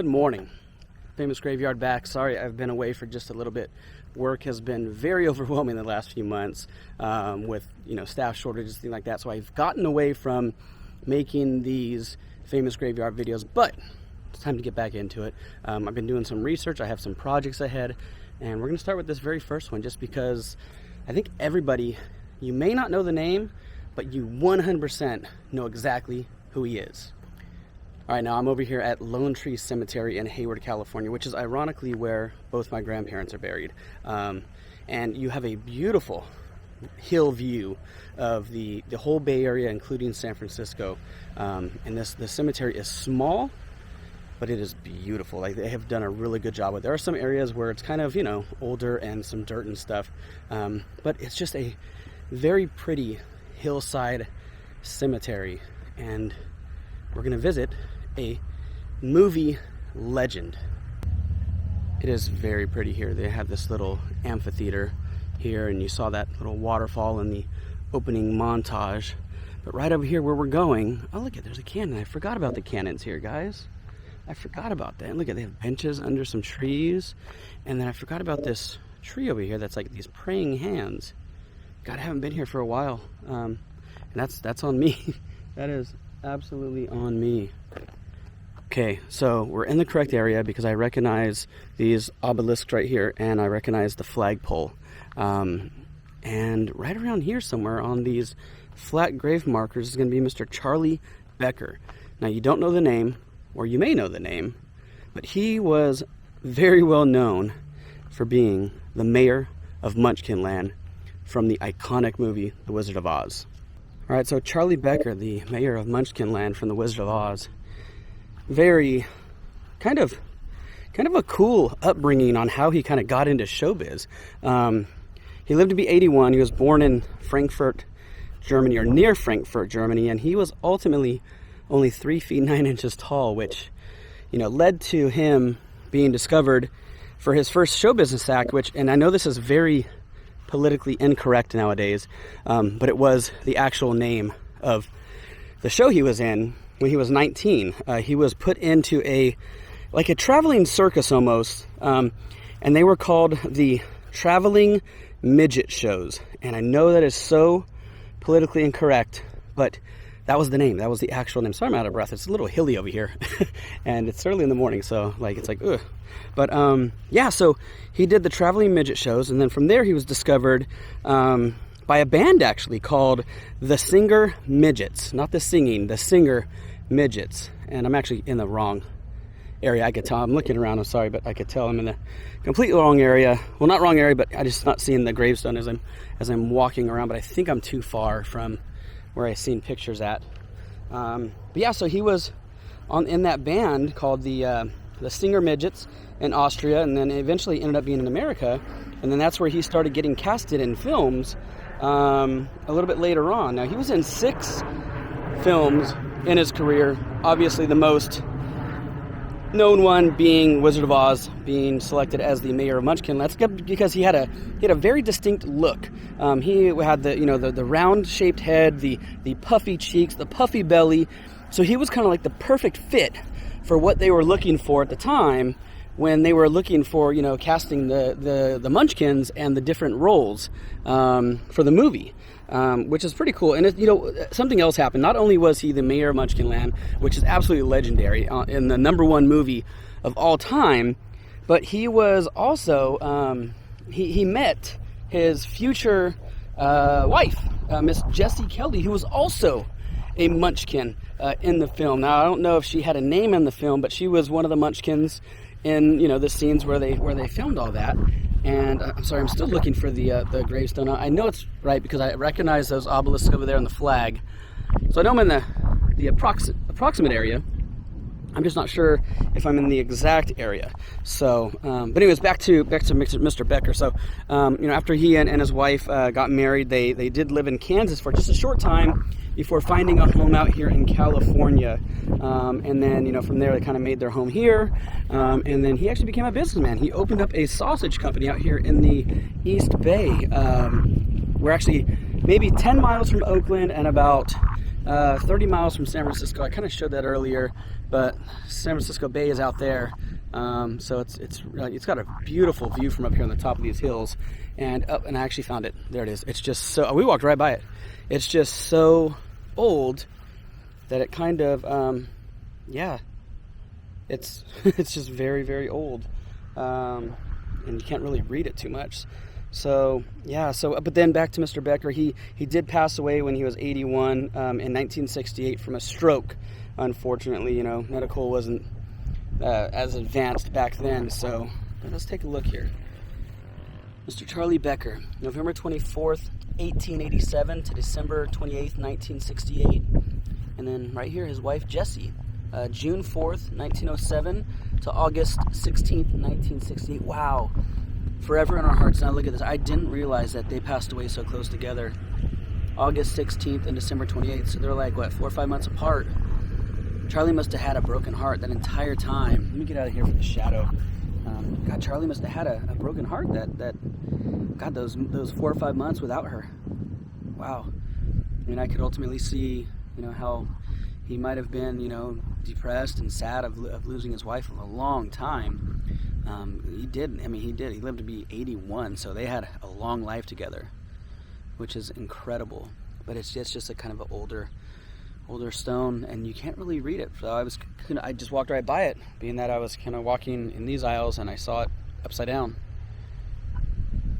Good morning. Famous Graveyard back. Sorry I've been away for just a little bit. Work has been very overwhelming the last few months with staff shortages, things like that. So I've gotten away from making these famous graveyard videos, but it's time to get back into it. I've been doing some research. I have some projects ahead, and we're going to start with this very first one just because I think everybody, you may not know the name, but you 100% know exactly who he is. All right, now I'm over here at Lone Tree Cemetery in Hayward, California, which is ironically where both my grandparents are buried. And you have a beautiful hill view of the whole Bay Area, including San Francisco. And the cemetery is small, but it is beautiful. Like, they have done a really good job with it. There are some areas where it's kind of, older and some dirt and stuff. But it's just a very pretty hillside cemetery. And we're gonna visit a movie legend. It is very pretty here. They have this little amphitheater here, and you saw that little waterfall in the opening montage. But right over here where we're going, oh look, there's a cannon. I forgot about the cannons here, guys. I forgot about that. Look, they have benches under some trees, and then I forgot about this tree over here that's like these praying hands. God, I haven't been here for a while, and that's on me. That is absolutely on me. Okay, so we're in the correct area because I recognize these obelisks right here, and I recognize the flagpole. And right around here somewhere on these flat grave markers is going to be Mr. Charlie Becker. Now, you don't know the name, or you may know the name, but he was very well known for being the mayor of Munchkinland from the iconic movie The Wizard of Oz. All right, so Charlie Becker, the mayor of Munchkinland from The Wizard of Oz, very kind of a cool upbringing on how he kind of got into showbiz. He lived to be 81. He was born in Frankfurt, Germany, or near Frankfurt, Germany, and he was ultimately only 3 feet 9 inches tall, which led to him being discovered for his first show business act, and I know this is very politically incorrect nowadays, but it was the actual name of the show he was in when he was 19. He was put into a traveling circus almost, and they were called the Traveling Midget Shows. And I know that is so politically incorrect, but that was the name. That was the actual name. Sorry, I'm out of breath. It's a little hilly over here, and it's early in the morning, so it's like, ugh. But yeah, so he did the Traveling Midget Shows, and then from there he was discovered by a band actually called the Singer Midgets. Not the singing, the Singer Midgets. And I'm actually in the wrong area. I could tell. I'm looking around. I'm sorry, but I could tell I'm in the completely wrong area. Well, not wrong area, but I just not seeing the gravestone as I'm walking around. But I think I'm too far from where I seen pictures at. But yeah, so he was in that band called the Singer Midgets in Austria, and then eventually ended up being in America, and then that's where he started getting casted in films a little bit later on. Now, he was in 6 films in his career, obviously the most known one being Wizard of Oz, being selected as the mayor of Munchkinland. That's good because he had a very distinct look. He had the round shaped head, the puffy cheeks, the puffy belly. So he was kind of like the perfect fit for what they were looking for at the time when they were looking for casting the Munchkins and the different roles for the movie. Which is pretty cool. And something else happened. Not only was he the mayor of Munchkinland, which is absolutely legendary in the #1 movie of all time, but he was also he met his future wife, Miss Jessie Kelly, who was also a Munchkin in the film. Now, I don't know if she had a name in the film, but she was one of the Munchkins in the scenes where they filmed all that. And I'm sorry, I'm still looking for the gravestone. I know it's right because I recognize those obelisks over there on the flag. So I know I'm in the approximate area. I'm just not sure if I'm in the exact area. So, but anyways, back to Mr. Becker. So, after he and his wife got married, they did live in Kansas for just a short time before finding a home out here in California. And then, from there, they kind of made their home here. And then he actually became a businessman. He opened up a sausage company out here in the East Bay. We're actually maybe 10 miles from Oakland and about 30 miles from San Francisco. I kind of showed that earlier, but San Francisco Bay is out there. So it's got a beautiful view from up here on the top of these hills, and I actually found it. There it is. It's just so, we walked right by it. It's just so old that it kind of, yeah, it's just very, very old, and you can't really read it too much. So yeah, but then back to Mr. Becker. He did pass away when he was 81 in 1968 from a stroke. Unfortunately, you know, medical wasn't as advanced back then. So let's take a look here. Mr. Charlie Becker, November 24th, 1887 to December 28th, 1968. And then right here, his wife Jessie, June 4th, 1907 to August 16th, 1968. Wow. Forever in our hearts. Now look at this. I didn't realize that they passed away so close together. August 16th and December 28th. So they're like, what, 4 or 5 months apart. Charlie must have had a broken heart that entire time. Let me get out of here for the shadow. God, Charlie must have had a broken heart God, those 4 or 5 months without her. Wow. I mean, I could ultimately see, you know, how he might have been, you know, depressed and sad of losing his wife for a long time. He did. He lived to be 81, so they had a long life together, which is incredible. But it's just a kind of an older stone, and you can't really read it. So I just walked right by it, being that I was kind of walking in these aisles and I saw it upside down.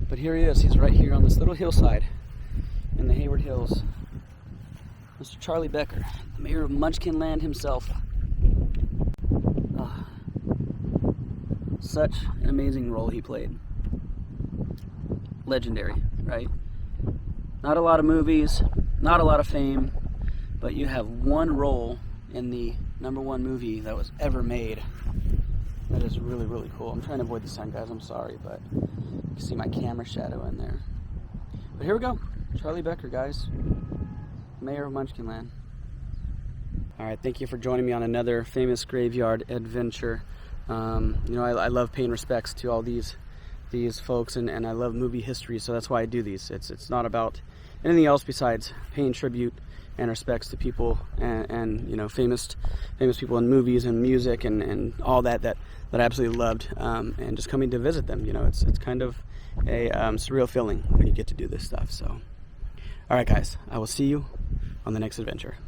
But here he is. He's right here on this little hillside in the Hayward Hills. Mr. Charlie Becker, the Mayor of Munchkinland himself. Such an amazing role he played. Legendary, right? Not a lot of movies, not a lot of fame, but you have one role in the #1 movie that was ever made. That is really, really cool. I'm trying to avoid the sun, guys. I'm sorry, but you can see my camera shadow in there. But here we go. Charlie Becker, guys. Mayor of Munchkinland. All right, thank you for joining me on another famous graveyard adventure. You know, I love paying respects to all these folks, and I love movie history, so that's why I do these. It's not about anything else besides paying tribute and respects to people and you know, famous people in movies and music and all that I absolutely loved, and just coming to visit them. You know, it's kind of a surreal feeling when you get to do this stuff. So, all right, guys, I will see you on the next adventure.